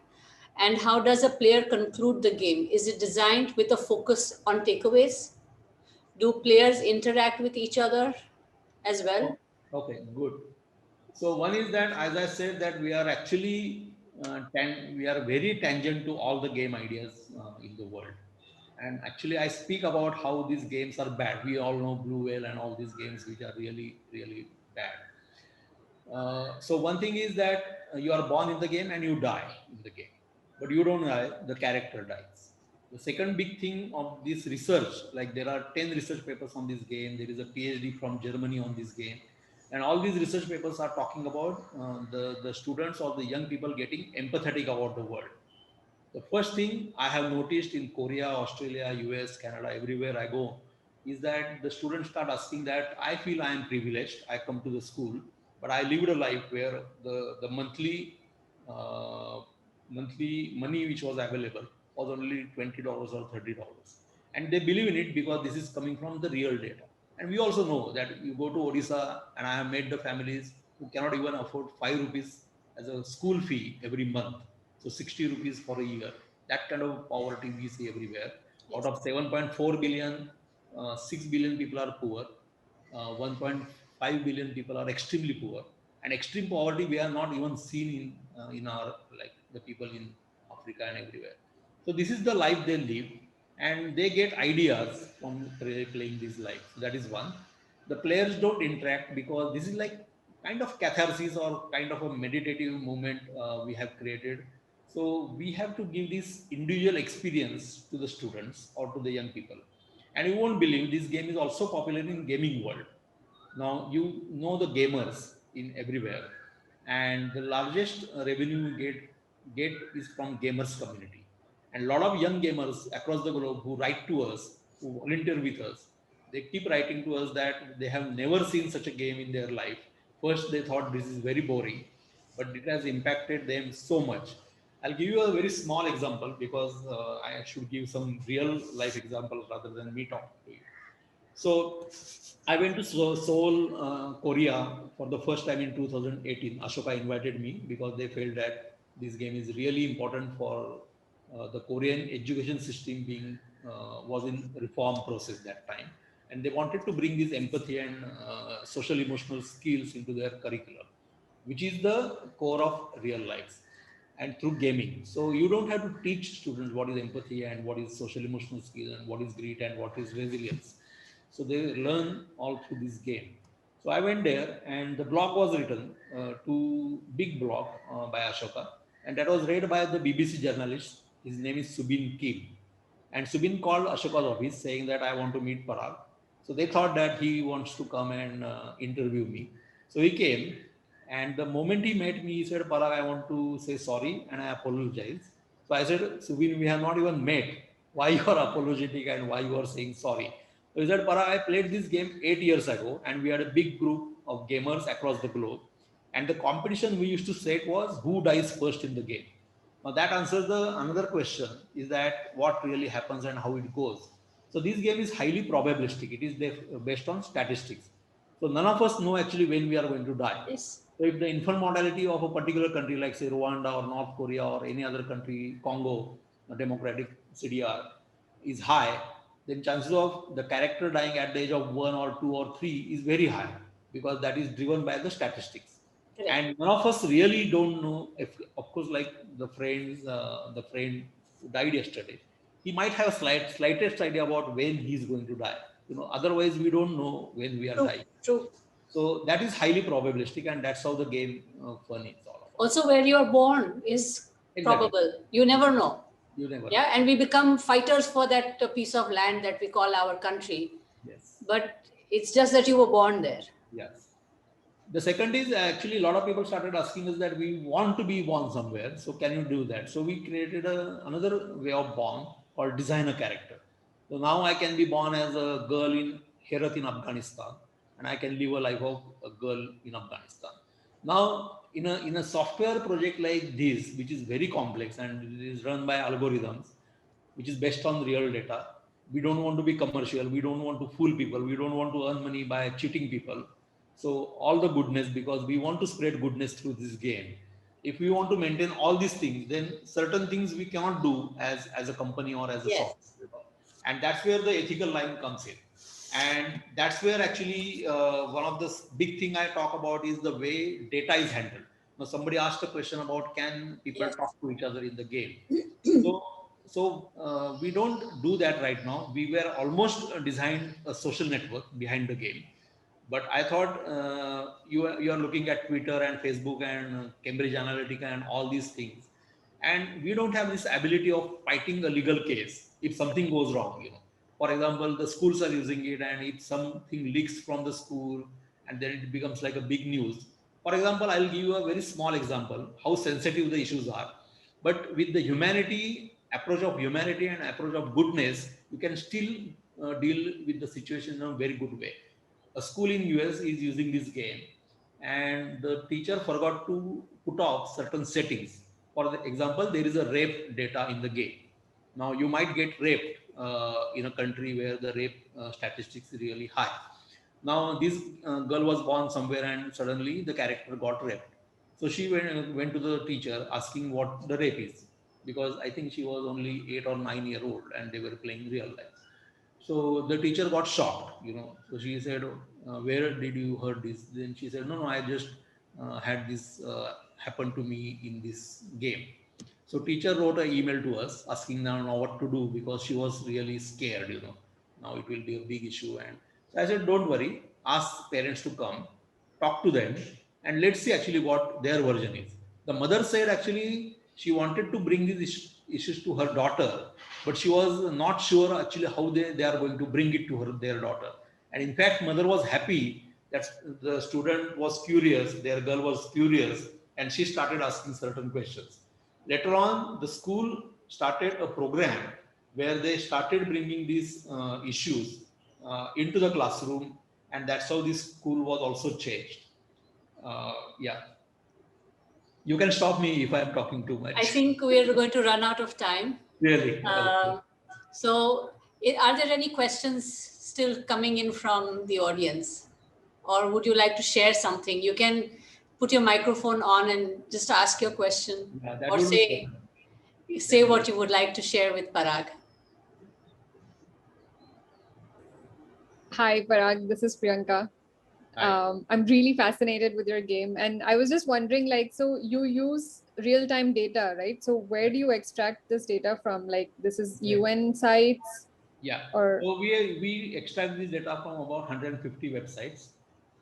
And how does a player conclude the game? Is it designed with a focus on takeaways? Do players interact with each other as well? Oh, okay, good. So one is that, as I said, that we are actually we are very tangent to all the game ideas in the world. And actually, I speak about how these games are bad. We all know Blue Whale and all these games which are really, really bad. So one thing is that you are born in the game and you die in the game, but you don't die, the character dies. The second big thing of this research, like there are 10 research papers on this game, there is a PhD from Germany on this game, and all these research papers are talking about the students or the young people getting empathetic about the world. The first thing I have noticed in Korea, Australia, US, Canada, everywhere I go, is that the students start asking that I feel I am privileged. I come to the school, but I lived a life where the uh, monthly money which was available was only $20 or $30, and they believe in it because this is coming from the real data. And we also know that you go to Odisha, and I have met the families who cannot even afford 5 rupees as a school fee every month, so 60 rupees for a year. That kind of poverty we see everywhere. Out Yes. of 7.4 billion, 6 billion people are poor. 1.5 billion people are extremely poor. And extreme poverty we are not even seen in our, like, the people in Africa and everywhere. So this is the life they live, and they get ideas from playing this life. So that is one. The players don't interact because this is like kind of catharsis or kind of a meditative moment we have created. So we have to give this individual experience to the students or to the young people. And you won't believe this game is also popular in gaming world. Now you know the gamers in everywhere, and the largest revenue we get is from gamers community, and a lot of young gamers across the globe who write to us, who volunteer with us, They keep writing to us that they have never seen such a game in their life. First, they thought this is very boring, but it has impacted them so much. I'll give you a very small example because I should give some real life example rather than me talking to you. So I went to Seoul, Korea for the first time in 2018. Ashoka invited me because they felt that this game is really important for the Korean education system being was in reform process that time, and they wanted to bring this empathy and social emotional skills into their curriculum, which is the core of real life and through gaming. So you don't have to teach students what is empathy and what is social emotional skill and what is grit and what is resilience. So they learn all through this game. So I went there and the blog was written, big blog by Ashoka, and that was read by the BBC journalist. His name is Subin Kim. And Subin called Ashoka's office saying that I want to meet Parag. So they thought that he wants to come and interview me. So he came, and the moment he met me, he said, Parag, I want to say sorry and I apologize. So I said, Subin, we have not even met. Why you are apologetic and why you are saying sorry? So he said, Parag, I played this game 8 years ago and we had a big group of gamers across the globe. And the competition we used to set was who dies first in the game. Now that answers the another question is that what really happens and how it goes. So this game is highly probabilistic. It is based on statistics. So none of us know actually when we are going to die. Yes. So if the infant mortality of a particular country like say Rwanda or North Korea or any other country, Congo, Democratic CDR, is high, then chances of the character dying at the age of 1 or 2 or 3 is very high because that is driven by the statistics. Correct. And none of us really don't know if, of course, like the friend who died yesterday, he might have a slightest idea about when he's going to die. Otherwise we don't know when we are True. dying. True. So that is highly probabilistic, and that's how the game fun is all about. Also, where you are born is Exactly. probable. You never know. You never. Yeah, and we become fighters for that piece of land that we call our country. Yes. But it's just that you were born there. Yes. The second is actually a lot of people started asking us that we want to be born somewhere. So can you do that? So we created another way of born called design a character. So now I can be born as a girl in Herat in Afghanistan, and I can live a life of a girl in Afghanistan. Now in a software project like this, which is very complex and it is run by algorithms, which is based on real data. We don't want to be commercial. We don't want to fool people. We don't want to earn money by cheating people. So all the goodness, because we want to spread goodness through this game. If we want to maintain all these things, then certain things we cannot do as a company or as a Yes. software. And that's where the ethical line comes in. And that's where actually one of the big thing I talk about is the way data is handled. Now somebody asked a question about can people Yes. talk to each other in the game. So we don't do that right now. We were almost designed a social network behind the game, but I thought you are looking at Twitter and Facebook and Cambridge Analytica and all these things, and we don't have this ability of fighting a legal case if something goes wrong. For example, the schools are using it, and if something leaks from the school, and then it becomes like a big news. For example, I'll give you a very small example how sensitive the issues are, but with the humanity and approach of goodness, you can still deal with the situation in a very good way. A school in US is using this game, and the teacher forgot to put off certain settings. For the example, there is a rape data in the game. Now you might get raped in a country where the rape statistics is really high. Now this girl was born somewhere and suddenly the character got raped. So she went to the teacher asking what the rape is, because I think she was only 8 or 9 year old and they were playing real life. So the teacher got shocked. So she said, "Where did you heard this?" Then she said, "No, I just had this happen to me in this game." So teacher wrote an email to us asking now what to do because she was really scared. Now it will be a big issue, and so I said, "Don't worry. Ask parents to come, talk to them, and let's see actually what their version is." The mother said actually she wanted to bring these issues to her daughter, but she was not sure actually how they are going to bring it to their daughter. And in fact, mother was happy that the student was curious, their girl was curious, and she started asking certain questions. Later on, the school started a program where they started bringing these issues into the classroom, and that's how this school was also changed. Yeah, you can stop me if I'm talking too I much. think we're going to run out of time. Really? Okay. So, are there any questions still coming in from the audience? Or would you like to share something? You can put your microphone on and just ask your question, Yeah, that or would be say better. say what you would like to share with Parag. Hi, Parag. This is Priyanka. Hi. I'm really fascinated with your game. And I was just wondering, like, so you use real-time data, right? So where do you extract this data from? Like, this is Yeah. UN sites Yeah. or? So we extract this data from about 150 websites.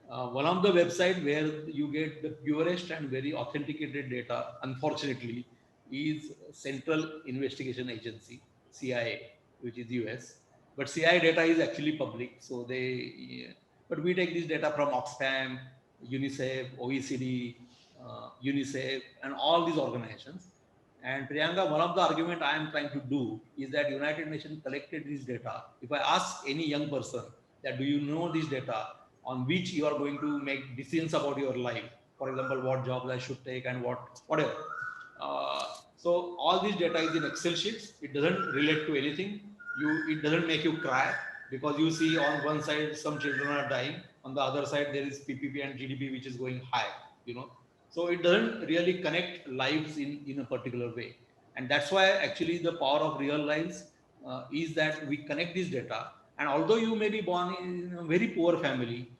One of the website where you get the purest and very authenticated data, unfortunately, is Central Investigation Agency (CIA), which is US. But CIA data is actually public, so but we take this data from Oxfam, UNICEF, OECD, UNICEF, and all these organizations. And Priyanka, one of the argument I am trying to do is that United Nations collected this data. If I ask any young person that do you know this data on which you are going to make decisions about your life, for example, what jobs I should take and whatever. Uh, so all this data is in Excel sheets. It doesn't relate to anything. It doesn't make you cry because you see on one side some children are dying, on the other side there is PPP and GDP which is going high. You know, so it doesn't really connect lives in a particular way. And that's why actually the power of real lives is that we connect this data. And although you may be born in a very poor family,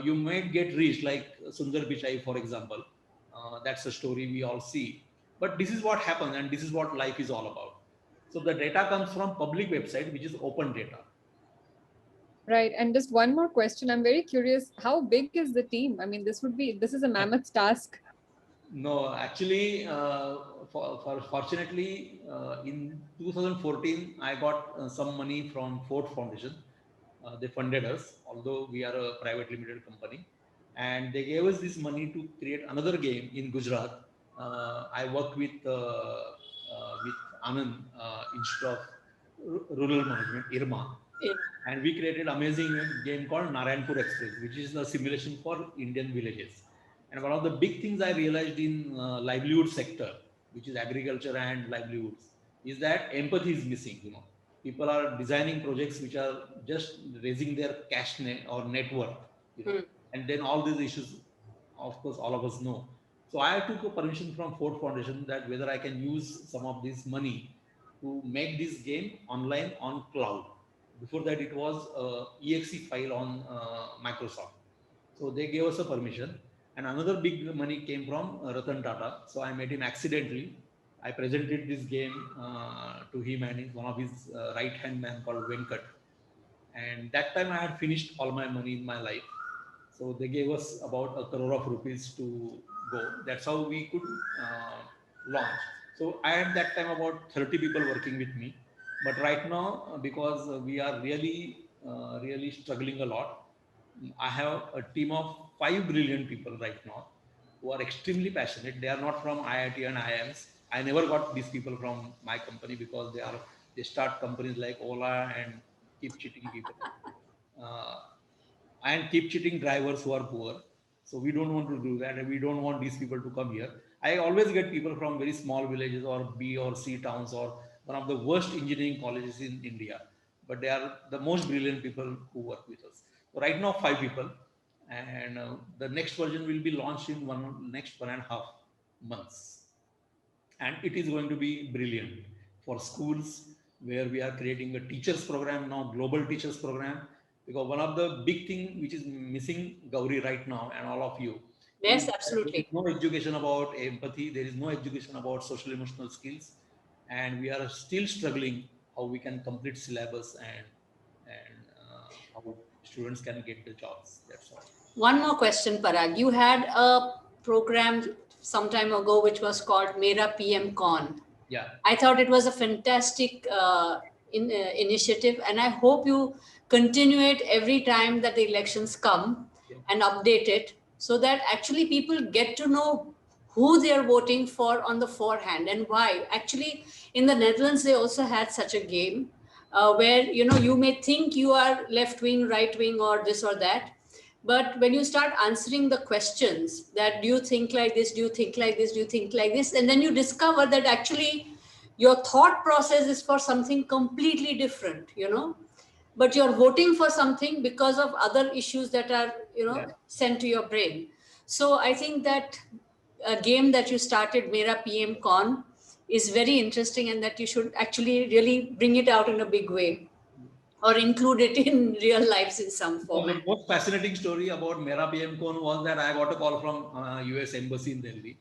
you might get rich like Sundar Pichai, for example. That's a story we all see. But this is what happens and this is what life is all about. So the data comes from public website, which is open data. Right. And just one more question. I'm very curious, how big is the team? I mean, this is a mammoth task. No, actually, fortunately, in 2014, I got some money from Ford Foundation. They funded us, although we are a private limited company, and they gave us this money to create another game in Gujarat. I worked with Anand Institute of Rural Management, IRMA, Yeah. and we created amazing game called Narayanpur Express, which is the simulation for Indian villages. And one of the big things I realized in livelihood sector, which is agriculture and livelihoods, is that empathy is missing. You know, people are designing projects which are just raising their cash net or net worth. You know, and then all these issues, of course, all of us know. So I took a permission from Ford Foundation that whether I can use some of this money to make this game online on cloud. Before that, it was exe file on Microsoft. So they gave us a permission. And another big money came from Ratan Tata. So I met him accidentally. I presented this game to him and one of his right hand man called Venkat. And that time I had finished all my money in my life. So they gave us about a crore of rupees to go. That's how we could launch. So I had that time about 30 people working with me. But right now, because we are really struggling a lot, I have a team of 5 brilliant people right now who are extremely passionate. They are not from IIT and IIMs. I never got these people from my company because they start companies like Ola and keep cheating people. Uh, and keep cheating drivers who are poor. So we don't want to do that, and we don't want these people to come here. I always get people from very small villages or B or C towns or one of the worst engineering colleges in India, but they are the most brilliant people who work with us. So right now, 5 people, and the next version will be launched in next 1.5 months, and it is going to be brilliant for schools where we are creating a teachers program now, global teachers program, because one of the big thing which is missing, Gauri, right now, and all of you, is Yes, that there is absolutely. no education about empathy, there is no education about social emotional skills, and we are still struggling how we can complete syllabus and how students can get the jobs. That's all. One more question, Parag. You had a program some time ago which was called Mera PM Con. Yeah. I thought it was a fantastic initiative, and I hope you continue it every time that the elections come Yeah. and update it so that actually people get to know who they are voting for on the forehand and why. Actually, in the Netherlands, they also had such a game. where you may think you are left wing, right wing, or this or that. But when you start answering the questions, that do you think like this, do you think like this, do you think like this, and then you discover that actually your thought process is for something completely different, but you're voting for something because of other issues that are Yeah. sent to your brain. So I think that a game that you started, Mera PM Con, is very interesting, and that you should actually really bring it out in a big way, or include it in real lives in some So the format. most fascinating story about Mera PM Con was that I got a call from US Embassy in Delhi,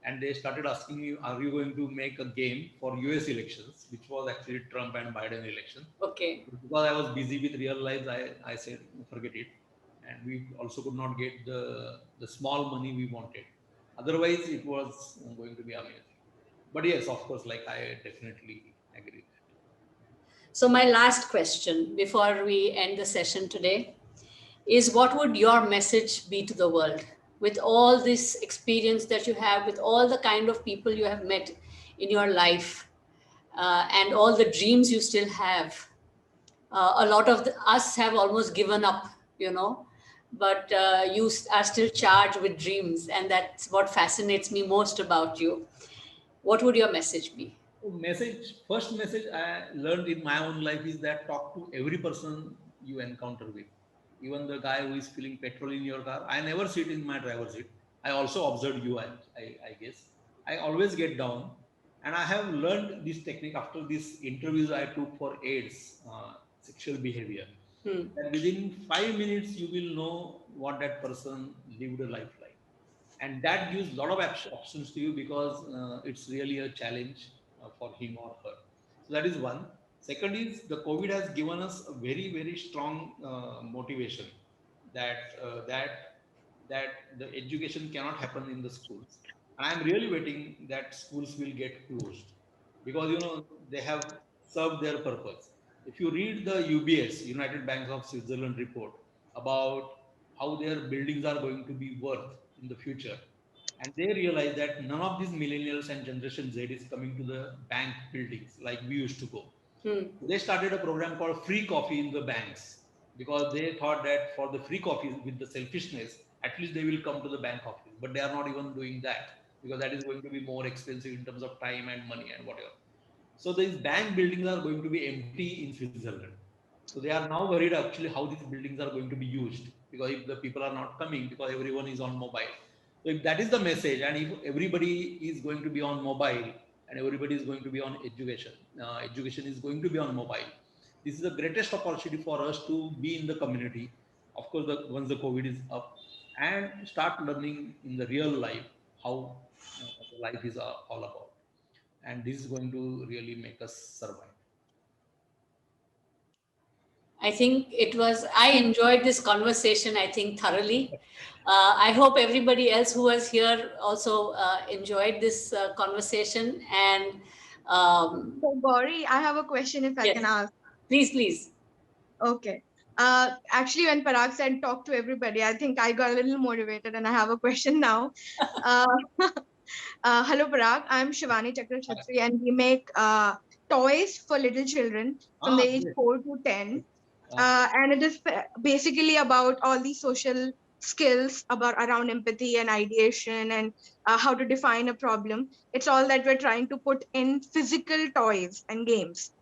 and they started asking me, "Are you going to make a game for US elections?" Which was actually Trump and Biden election. Okay. Because I was busy with real lives, I said forget it, and we also could not get the small money we wanted. Otherwise, it was going to be amazing. But yes, of course, like I definitely agree. So my last question before we end the session today is, what would your message be to the world with all this experience that you have, with all the kind of people you have met in your life, and all the dreams you still have? A lot of us have almost given up, but you are still charged with dreams, and that's what fascinates me most about you. What would your message be? First message I learned in my own life is that talk to every person you encounter with. Even the guy who is filling petrol in your car. I never sit in my driver's seat. I also observed you, I guess. I always get down. And I have learned this technique after these interviews I took for AIDS, sexual behavior. Hmm. That within 5 minutes, you will know what that person lived a life like, and that gives a lot of options to you, because it's really a challenge for him or her. So that is one. Second is, the COVID has given us a very very strong motivation that that the education cannot happen in the schools. And I'm really waiting that schools will get closed, because they have served their purpose. If you read the UBS, United Banks of Switzerland report about how their buildings are going to be worth in the future, and they realize that none of these millennials and Generation Z is coming to the bank buildings like we used to go. Hmm. They started a program called free coffee in the banks, because they thought that for the free coffee, with the selfishness, at least they will come to the bank office. But they are not even doing that, because that is going to be more expensive in terms of time and money and whatever. So these bank buildings are going to be empty in Switzerland. So they are now worried actually how these buildings are going to be used, because if the people are not coming, because everyone is on mobile. So if that is the message, and if everybody is going to be on mobile, and everybody is going to be on education, education is going to be on mobile. This is the greatest opportunity for us to be in the community. Of course, once the COVID is up, and start learning in the real life how the life is all about. And this is going to really make us survive. I think I enjoyed this conversation, I think, thoroughly. I hope everybody else who was here also enjoyed this conversation. And So, Gauri, I have a question if I can yes, ask. please, please. Okay. Actually, when Parag said talk to everybody, I think I got a little motivated and I have a question now. Uh, hello, Parag. I'm Shivani Chakrachattri, and we make toys for little children from the Ah, age great. 4 to 10. Ah, And it is basically about all these social skills about around empathy and ideation and how to define a problem. It's all that we're trying to put in physical toys and games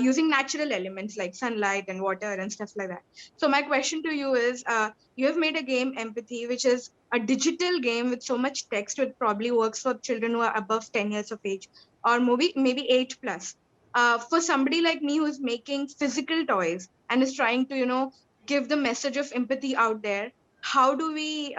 using natural elements like sunlight and water and stuff like that. So my question to you is, you have made a game, Empathy, which is a digital game with so much text. It probably works for children who are above 10 years of age, or maybe 8 plus. For somebody like me who's making physical toys and is trying to give the message of empathy out there, how do we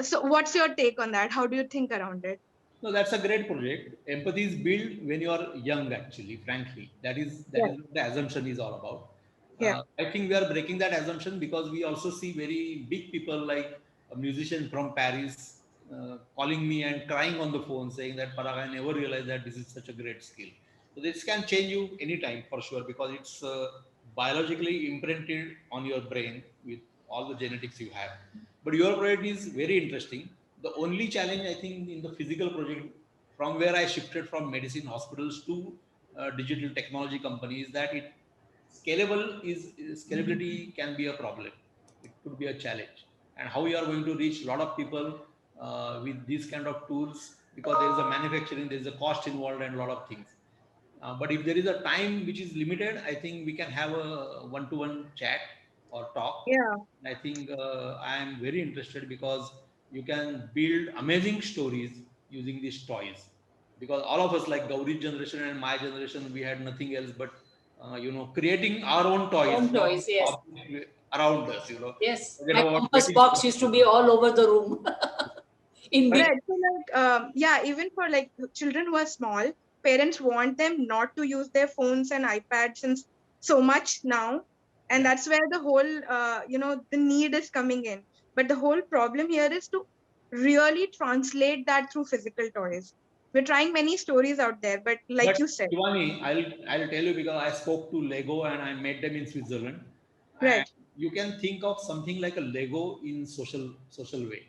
so what's your take on that? How do you think around it? no, that's a great project. Empathy is built when you are young, actually, frankly. That Yeah. is what the assumption is all about. Yeah. I think we are breaking that assumption, because we also see very big people like a musician from Paris calling me and crying on the phone saying that, Parag, I never realized that this is such a great skill. So this can change you anytime for sure, because it's biologically imprinted on your brain with all the genetics you have. But your project is very interesting. The only challenge I think in the physical project, from where I shifted from medicine hospitals to digital technology companies, that scalability can be a problem. It could be a challenge, and how you are going to reach a lot of people with these kind of tools, because there is a manufacturing, there is a cost involved, and a lot of things. But if there is a time which is limited, I think we can have a one-to-one chat or talk. Yeah. I think I am very interested, because you can build amazing stories using these toys. Because all of us, like Gauri's generation and my generation, we had nothing else but creating our own toys Home from toys, yes. objects around us. Yes, Forget my about compass getting box stuff. used to be all over the room. In me. Right. So like, yeah, even for like children who are small, parents want them not to use their phones and iPads and so much now. And Yeah. that's where the whole, the need is coming in. But the whole problem here is to really translate that through physical toys. We're trying many stories out there, but like But you said, Shivani, I'll tell you, because I spoke to Lego and I met them in Switzerland, and right. you can think of something like a Lego in social way,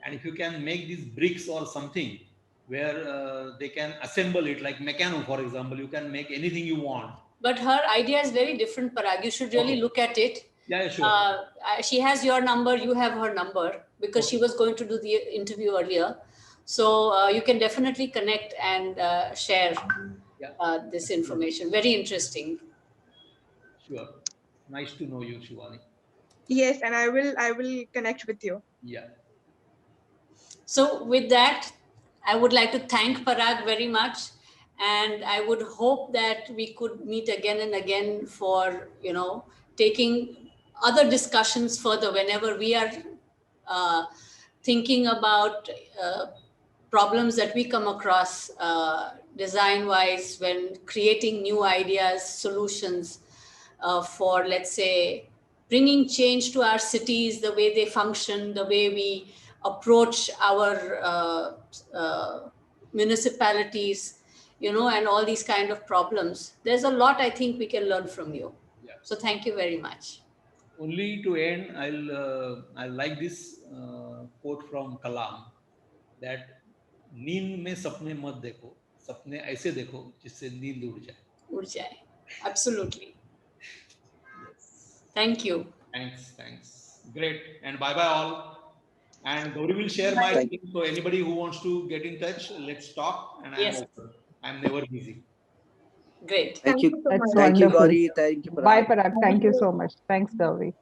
and if you can make these bricks or something where they can assemble it, like Meccano, for example, you can make anything you want. But her idea is very different, Parag. You should really Okay. look at it. Yeah, sure. She has your number, you have her number, because she was going to do the interview earlier. So you can definitely connect and share this information. Very interesting. Sure. Nice to know you, Shivani. Yes, and I will connect with you. Yeah. So with that, I would like to thank Parag very much. And I would hope that we could meet again and again for, taking other discussions further whenever we are thinking about problems that we come across design wise when creating new ideas, solutions for, let's say, bringing change to our cities, the way they function, the way we approach our municipalities, and all these kind of problems. There's a lot I think we can learn from you. Yeah. So thank you very much. Only to end, I'll like this quote from Kalam, that नींद में सपने मत देखो, सपने ऐसे देखो जिससे नींद उड़ जाए. उड़ जाए. Absolutely. Yes. Thank you. Thanks. Great. And bye all. And Gauri will share my Thank link. So anybody who wants to get in touch, let's talk. And Yes. I'm never busy. Great. Thank you. so much. That's Thank you, wonderful. Gauri. Thank you, Bye, Parag. Parag. Thank you so much. Thanks, Gauri.